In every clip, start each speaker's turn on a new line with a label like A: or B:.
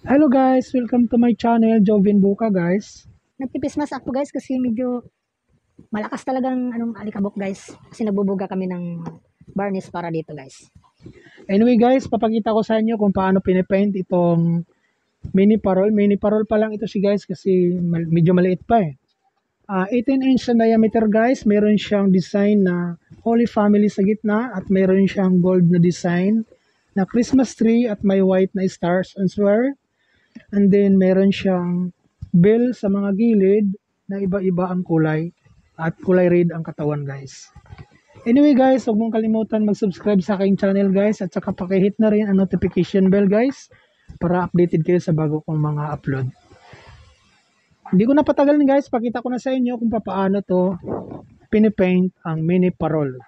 A: Hello guys, welcome to my channel, Jovin Buka guys.
B: Nagpipis-mas ako guys kasi medyo malakas talagang alikabok guys. Kasi nagbubuga kami ng varnish para dito guys.
A: Anyway guys, papakita ko sa inyo kung paano pinipaint itong mini parol. Mini parol pa lang ito si guys kasi medyo maliit pa eh. 18 inch na diameter guys, meron siyang design na Holy Family sa gitna at meron siyang gold na design na Christmas tree at may white na stars and swear. And then meron siyang bell sa mga gilid na iba-iba ang kulay at kulay red ang katawan guys. Anyway guys, huwag mong kalimutan mag-subscribe sa aking channel guys at saka pakihit na rin ang notification bell guys para updated kayo sa bago kong mga upload. Hindi ko na patagalin guys, pakita ko na sa inyo kung paano to pinipaint ang mini parol.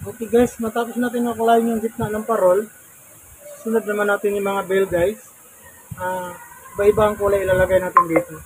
A: Okay guys, matapos natin makulayin yung gitna ng parol, sunod naman natin yung mga bell guys. Iba-iba ang kulay ilalagay natin dito.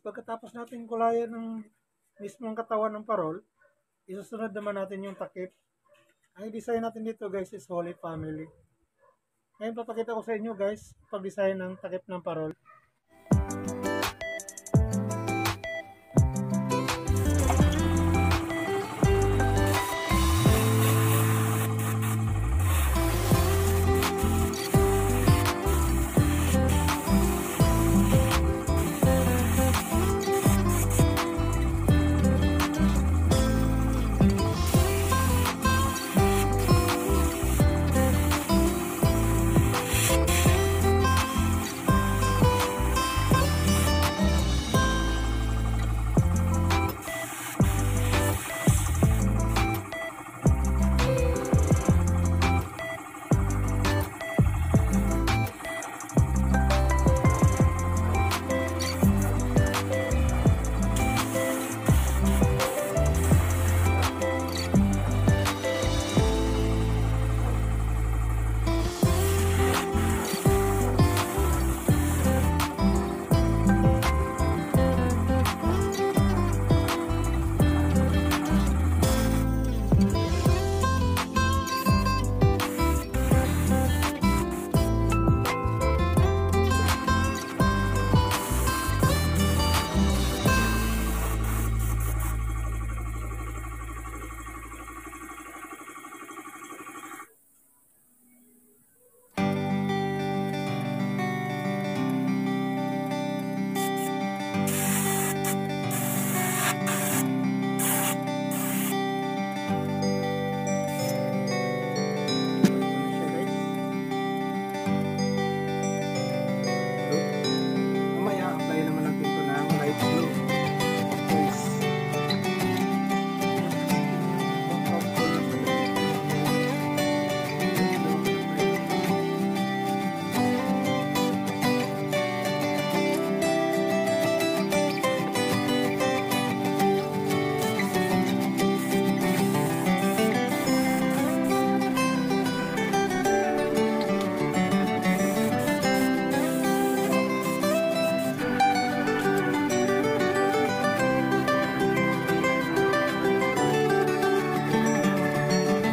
A: pagkatapos natin kulayan ng mismong katawan ng parol, isusunod naman natin yung takip. Ang design natin dito guys is Holy Family. Ngayon papakita ko sa inyo guys, pag-design ng takip ng parol.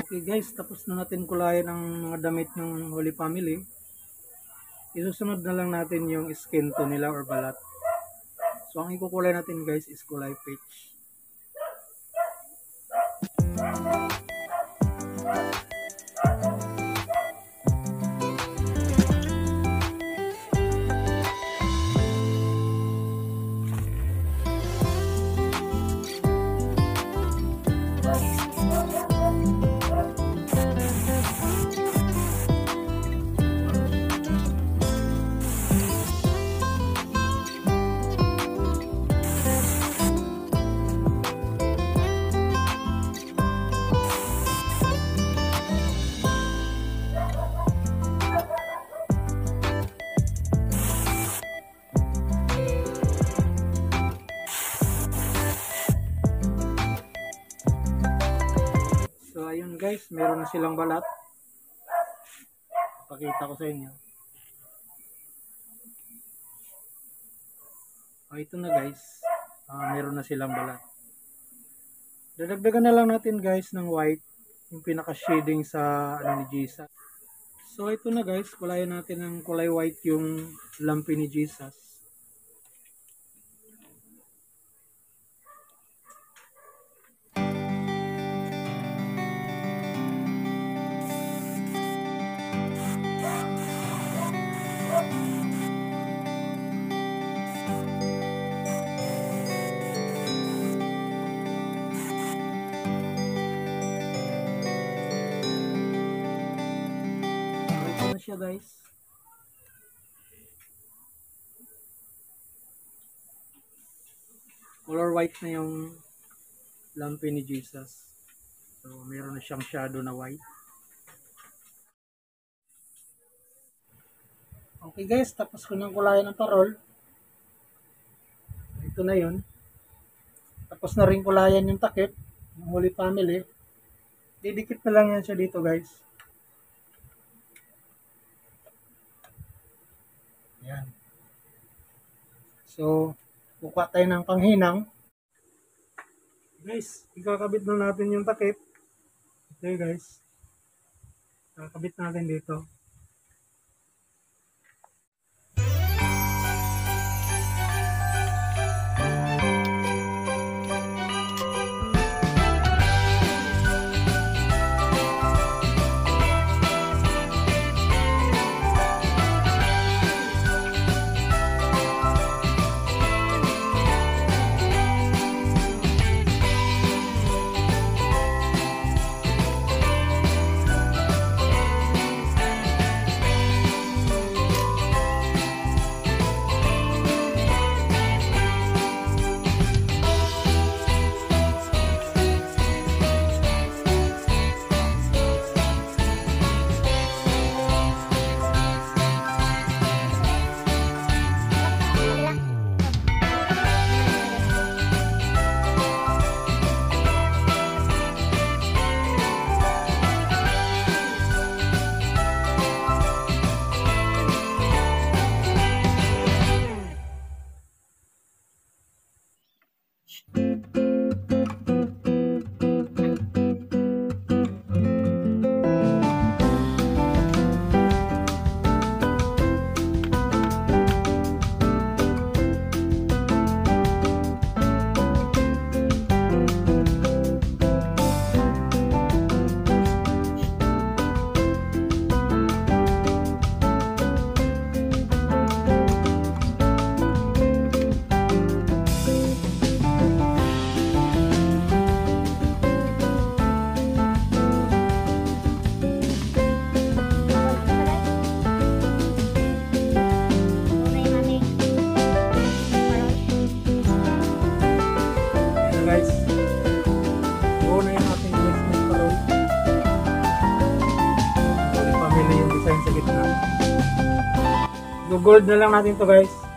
A: Okay guys, tapos na natin kulayan ang mga damit ng Holy Family. Isusunod na lang natin yung skin tone nila or balat. So ang ikukulay natin guys is kulay peach. So ayun guys, meron na silang balat. Pakita ko sa inyo. Ito na guys, meron na silang balat. Dadagdagan na lang natin guys ng white, yung pinaka shading sa ni Jesus. So ito na guys, kulayan natin ng kulay white yung lampi ni Jesus. Siya guys. Color white na yung lampi ni Jesus. So meron na siyang shadow na white. Okay guys, tapos ko nang kulayan ng parol. Ito na yun. Tapos na rin kulayan yung takip ng Holy Family. Didikit na lang yan siya dito guys. Yan. So, Kukuha tayo ng panghinang. Guys, ikakabit na natin yung takip. Okay guys. Ikakabit natin dito. Guys, buo na yung ating Christmas parol. Holy Family yung design sa gitna. Go gold na lang natin to guys.